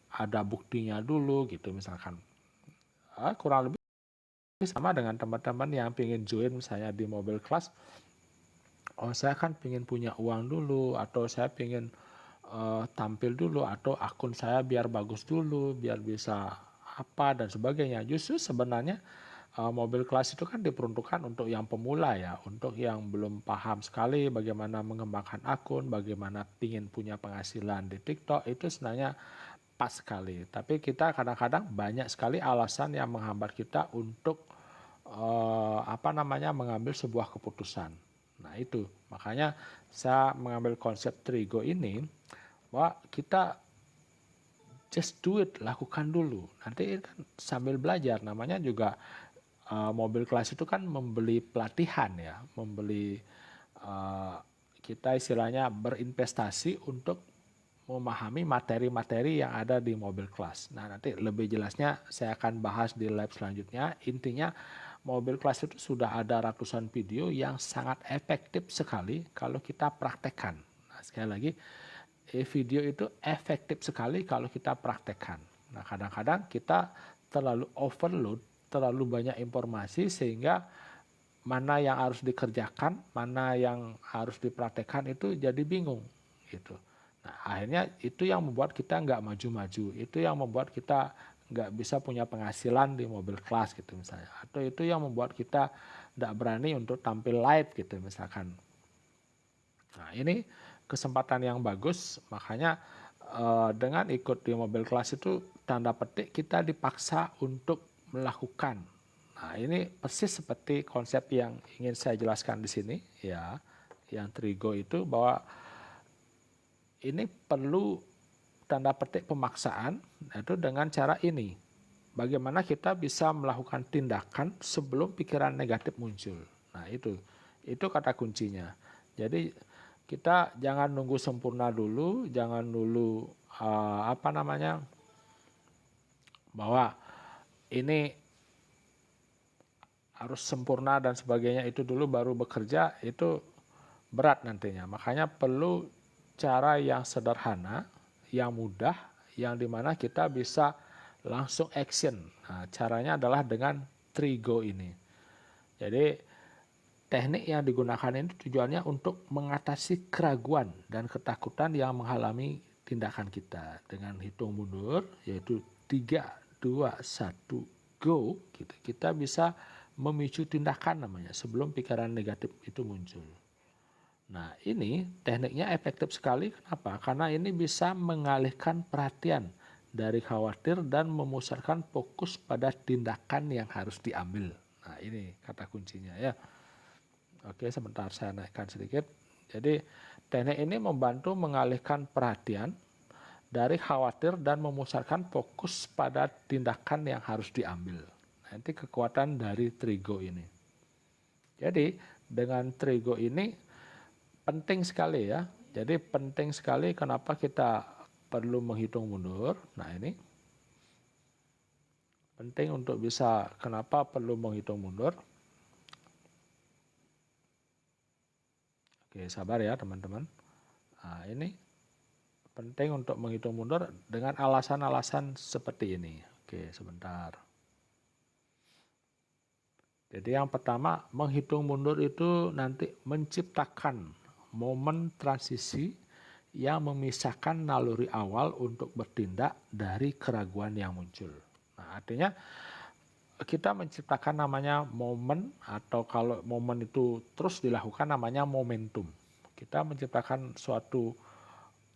[SPEAKER 1] ada buktinya dulu gitu misalkan. Kurang lebih sama dengan teman-teman yang pengen join misalnya di mobil kelas. Oh saya kan pengen punya uang dulu, atau saya pengen tampil dulu, atau akun saya biar bagus dulu, biar bisa apa dan sebagainya. Justru sebenarnya mobil kelas itu kan diperuntukkan untuk yang pemula ya, untuk yang belum paham sekali bagaimana mengembangkan akun, bagaimana pengen punya penghasilan di TikTok, itu sebenarnya pas sekali. Tapi kita kadang-kadang banyak sekali alasan yang menghambat kita untuk mengambil sebuah keputusan. Nah itu makanya saya mengambil konsep Trigo ini, bahwa kita just do it, lakukan dulu. Nanti kan sambil belajar, namanya juga mobil kelas itu kan membeli pelatihan ya, membeli kita istilahnya berinvestasi untuk memahami materi-materi yang ada di mobil kelas. Nah, nanti lebih jelasnya saya akan bahas di lab selanjutnya. Intinya mobil kelas itu sudah ada ratusan video yang sangat efektif sekali kalau kita praktekkan. Nah, sekali lagi, video itu efektif sekali kalau kita praktekkan. Nah, kadang-kadang kita terlalu overload, terlalu banyak informasi sehingga mana yang harus dikerjakan, mana yang harus dipraktekkan itu jadi bingung gitu. Nah, akhirnya itu yang membuat kita nggak maju-maju, itu yang membuat kita nggak bisa punya penghasilan di mobil kelas gitu misalnya, atau itu yang membuat kita nggak berani untuk tampil live gitu misalkan. Nah, ini kesempatan yang bagus, makanya dengan ikut di mobil kelas itu tanda petik kita dipaksa untuk melakukan. Nah, ini persis seperti konsep yang ingin saya jelaskan di sini ya, yang Trigo itu, bahwa ini perlu tanda petik pemaksaan, itu dengan cara ini. Bagaimana kita bisa melakukan tindakan sebelum pikiran negatif muncul. Nah, itu kata kuncinya. Jadi kita jangan nunggu sempurna dulu, jangan dulu bahwa ini harus sempurna dan sebagainya itu dulu baru bekerja, itu berat nantinya. Makanya perlu cara yang sederhana, yang mudah, yang dimana kita bisa langsung action. Nah, caranya adalah dengan Trigo ini. Jadi teknik yang digunakan ini tujuannya untuk mengatasi keraguan dan ketakutan yang menghalangi tindakan kita. Dengan hitung mundur, yaitu 3, 2, 1, go, gitu. Kita bisa memicu tindakan namanya sebelum pikiran negatif itu muncul. Nah, ini tekniknya efektif sekali. Kenapa? Karena ini bisa mengalihkan perhatian dari khawatir dan memusatkan fokus pada tindakan yang harus diambil. Nah, ini kata kuncinya ya. Oke, sebentar saya naikkan sedikit. Jadi, teknik ini membantu mengalihkan perhatian dari khawatir dan memusatkan fokus pada tindakan yang harus diambil. Nanti kekuatan dari Trigo ini. Jadi dengan Trigo ini penting sekali ya. Jadi penting sekali kenapa kita perlu menghitung mundur. Nah, ini penting untuk bisa, kenapa perlu menghitung mundur. Oke, sabar ya teman-teman. Nah, ini penting untuk menghitung mundur dengan alasan-alasan seperti ini. Oke, sebentar. Jadi yang pertama, menghitung mundur itu nanti menciptakan momen transisi yang memisahkan naluri awal untuk bertindak dari keraguan yang muncul. Nah, artinya kita menciptakan namanya momen, atau kalau momen itu terus dilakukan namanya momentum. Kita menciptakan suatu,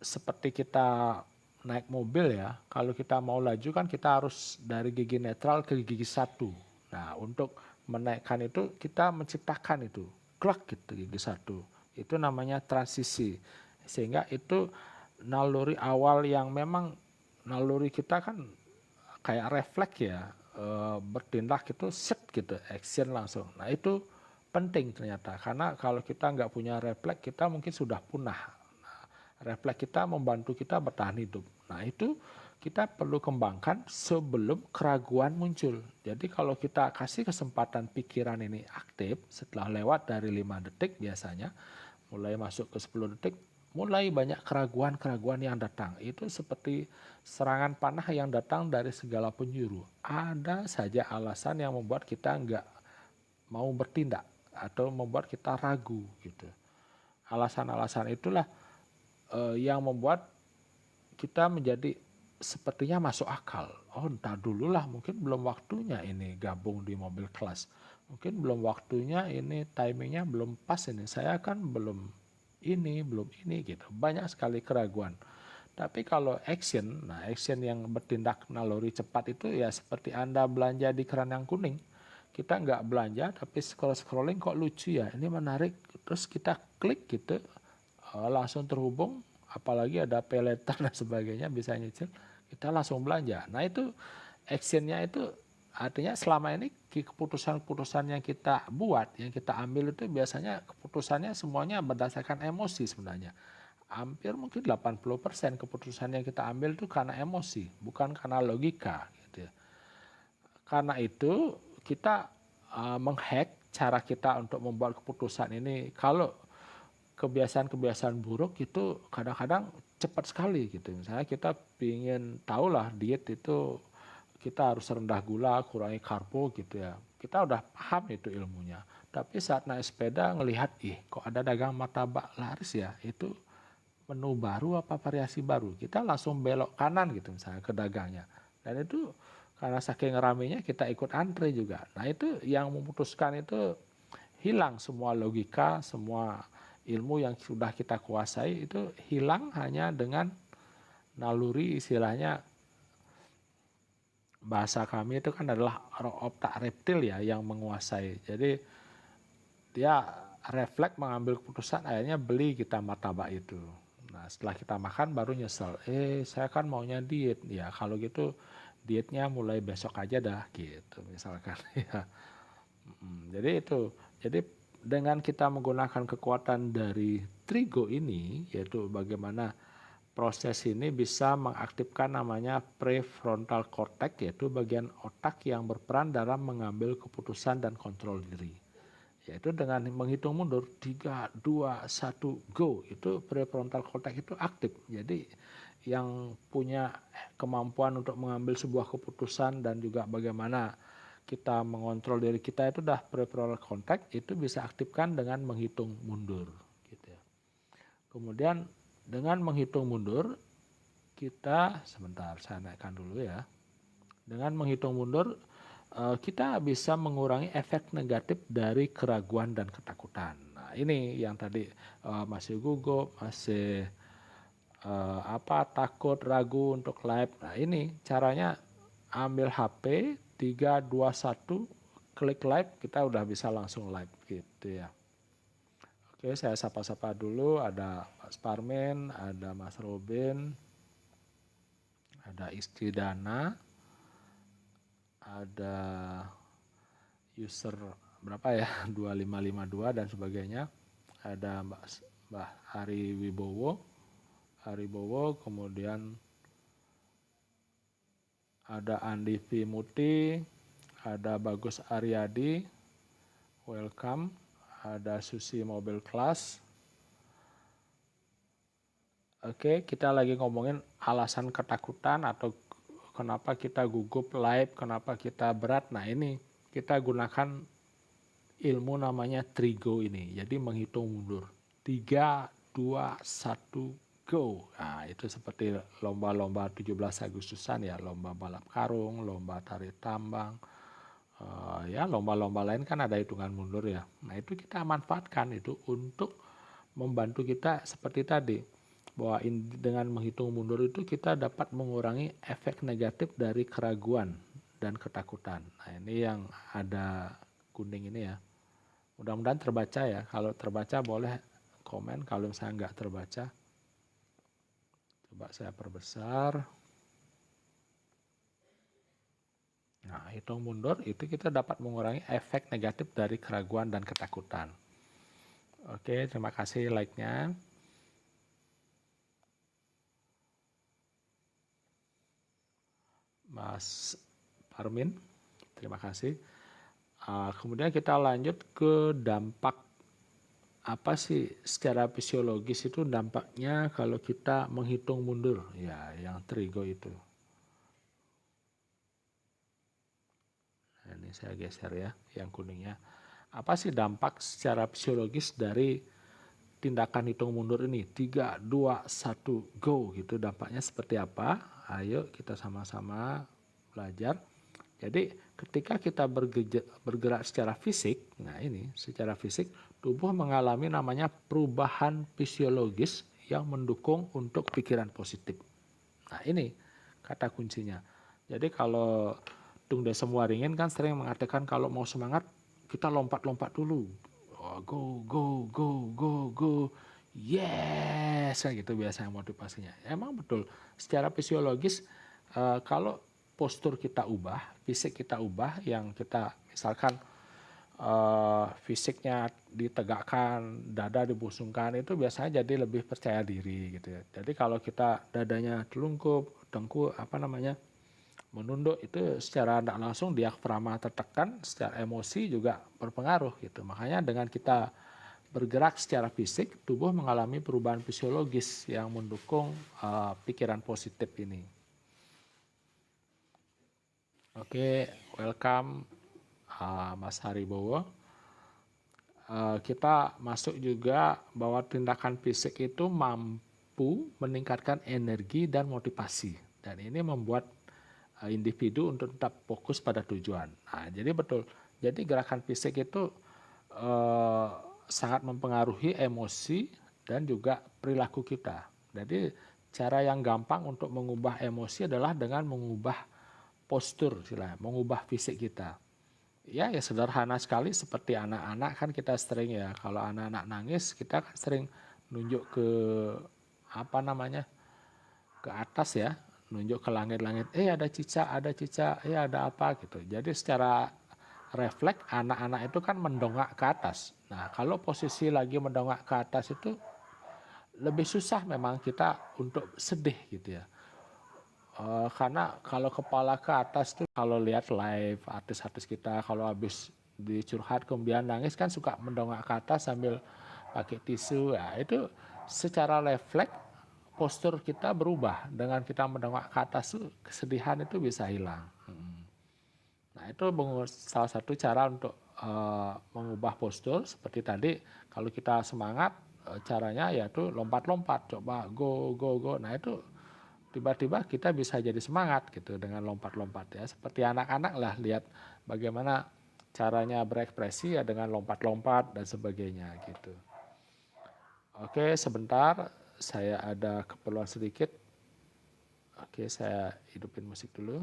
[SPEAKER 1] seperti kita naik mobil ya, kalau kita mau laju kan kita harus dari gigi netral ke gigi satu. Nah, untuk menaikkan itu kita menciptakan itu klak gitu gigi satu, itu namanya transisi, sehingga itu naluri awal yang memang naluri kita kan kayak refleks ya, bertindak itu set gitu, action langsung. Nah, itu penting ternyata, karena kalau kita nggak punya refleks kita mungkin sudah punah. Nah, refleks kita membantu kita bertahan hidup. Nah, itu kita perlu kembangkan sebelum keraguan muncul. Jadi kalau kita kasih kesempatan pikiran ini aktif setelah lewat dari 5 detik biasanya, mulai masuk ke 10 detik, mulai banyak keraguan-keraguan yang datang. Itu seperti serangan panah yang datang dari segala penjuru. Ada saja alasan yang membuat kita nggak mau bertindak atau membuat kita ragu gitu. Alasan-alasan itulah yang membuat kita menjadi sepertinya masuk akal. Oh, entar dulu lah, mungkin belum waktunya ini gabung di mobil kelas. Mungkin belum waktunya, ini timingnya belum pas ini. Saya kan belum ini gitu. Banyak sekali keraguan. Tapi kalau action, nah action yang bertindak naluri cepat itu ya seperti Anda belanja di keran yang kuning. kita nggak belanja tapi scrolling kok lucu ya, ini menarik, terus kita klik gitu, langsung terhubung, apalagi ada pay later dan sebagainya, bisa nyicil, kita langsung belanja. Nah itu actionnya itu artinya selama ini keputusan-keputusan yang kita buat, yang kita ambil itu biasanya keputusannya semuanya berdasarkan emosi sebenarnya. Hampir mungkin 80% keputusan yang kita ambil itu karena emosi, bukan karena logika gitu ya. Karena itu kita menghack cara kita untuk membuat keputusan ini. Kalau kebiasaan-kebiasaan buruk itu kadang-kadang cepat sekali gitu. Misalnya kita ingin tahulah diet itu kita harus rendah gula, kurangi karbo gitu ya. Kita udah paham itu ilmunya. Tapi saat naik sepeda ngelihat, kok ada dagang martabak laris ya, itu menu baru apa variasi baru. Kita langsung belok kanan gitu misalnya ke dagangnya. Dan itu karena saking ramenya kita ikut antre juga. Nah itu yang memutuskan itu hilang semua logika, semua ilmu yang sudah kita kuasai itu hilang hanya dengan naluri, istilahnya bahasa kami itu kan adalah otak reptil ya yang menguasai. Jadi dia refleks mengambil keputusan, akhirnya beli kita martabak itu. Nah setelah kita makan baru nyesel, saya kan maunya diet. Ya kalau gitu dietnya mulai besok aja dah gitu misalkan ya. Jadi itu, jadi dengan kita menggunakan kekuatan dari trigo ini, yaitu bagaimana proses ini bisa mengaktifkan namanya prefrontal cortex, yaitu bagian otak yang berperan dalam mengambil keputusan dan kontrol diri. Yaitu dengan menghitung mundur 3, 2, 1, go, itu prefrontal cortex itu aktif. Jadi yang punya kemampuan untuk mengambil sebuah keputusan dan juga bagaimana kita mengontrol diri kita itu dah prefrontal cortex itu bisa aktifkan dengan menghitung mundur gitu ya. Kemudian dengan menghitung mundur kita, sebentar saya naikkan dulu ya. Dengan menghitung mundur kita bisa mengurangi efek negatif dari keraguan dan ketakutan. Nah ini yang tadi masih gugup, masih takut, ragu untuk live. Nah ini caranya ambil HP 3, 2, 1, klik live, kita udah bisa langsung live gitu ya. Oke, saya sapa-sapa dulu, ada Mas Parmin, ada Mas Robin, ada Istri Dana, ada user berapa ya, 2552 dan sebagainya, ada Mbak Ari Wibowo, kemudian ada Andi Vimuti, ada Bagus Aryadi, welcome, ada Susi Mobil Class. Oke, kita lagi ngomongin alasan ketakutan atau kenapa kita gugup live, kenapa kita berat. Nah ini kita gunakan ilmu namanya trigo ini, jadi menghitung mundur. 3, 2, 1, go. Nah itu seperti lomba-lomba 17 Agustusan ya, lomba balap karung, lomba tarik tambang, ya lomba-lomba lain kan ada hitungan mundur ya. Nah itu kita manfaatkan itu untuk membantu kita seperti tadi, bahwa dengan menghitung mundur itu kita dapat mengurangi efek negatif dari keraguan dan ketakutan. Nah ini yang ada kuning ini ya. Mudah-mudahan terbaca ya. Kalau terbaca boleh komen, kalau misalnya nggak terbaca coba saya perbesar. Nah hitung mundur itu kita dapat mengurangi efek negatif dari keraguan dan ketakutan. Oke, terima kasih like-nya. Mas Parmin, terima kasih. Kemudian kita lanjut ke dampak apa sih secara fisiologis itu dampaknya kalau kita menghitung mundur ya, yang trigo itu. Nah, ini saya geser ya yang kuningnya. Apa sih dampak secara fisiologis dari tindakan hitung mundur ini? 3, 2, 1, go gitu, dampaknya seperti apa? Ayo kita sama-sama belajar. Jadi ketika kita bergerak secara fisik, nah ini secara fisik tubuh mengalami namanya perubahan fisiologis yang mendukung untuk pikiran positif. Nah ini kata kuncinya. Jadi kalau Tung Desem Waringin kan sering mengatakan kalau mau semangat kita lompat-lompat dulu. Oh, go, go, go, go, go. Yes, kayak gitu biasanya motivasinya. Emang betul, secara fisiologis kalau postur kita ubah, fisik kita ubah, yang kita misalkan fisiknya ditegakkan, dada dibusungkan, itu biasanya jadi lebih percaya diri gitu ya. Jadi kalau kita dadanya telungkup, dengkul, menunduk, itu secara tidak langsung diafragma tertekan, secara emosi juga berpengaruh gitu. Makanya dengan kita bergerak secara fisik, tubuh mengalami perubahan fisiologis yang mendukung pikiran positif ini. Oke, welcome Mas Haribowo. Kita masuk juga bahwa tindakan fisik itu mampu meningkatkan energi dan motivasi. Dan ini membuat individu untuk tetap fokus pada tujuan. Nah, jadi betul. Jadi gerakan fisik itu sangat mempengaruhi emosi dan juga perilaku kita. Jadi cara yang gampang untuk mengubah emosi adalah dengan mengubah postur, mengubah fisik kita. Ya sederhana sekali, seperti anak-anak kan kita sering ya, kalau anak-anak nangis kita kan sering nunjuk ke ke atas ya, nunjuk ke langit-langit, ada cicak, ada apa gitu. Jadi secara refleks anak-anak itu kan mendongak ke atas. Nah, kalau posisi lagi mendongak ke atas itu lebih susah memang kita untuk sedih gitu ya. Karena kalau kepala ke atas tuh, kalau lihat live artis-artis kita kalau habis dicurhat kemudian nangis kan suka mendongak ke atas sambil pakai tisu. Ya, itu secara refleks postur kita berubah. Dengan kita mendongak ke atas tuh kesedihan itu bisa hilang. Nah, itu salah satu cara untuk mengubah postur. Seperti tadi, kalau kita semangat, caranya yaitu lompat-lompat, coba go go go. Nah, itu tiba-tiba kita bisa jadi semangat gitu dengan lompat-lompat ya. Seperti anak-anak lah, lihat bagaimana caranya berekspresi ya dengan lompat-lompat dan sebagainya gitu. Oke, sebentar, saya ada keperluan sedikit. Oke, saya hidupin musik dulu.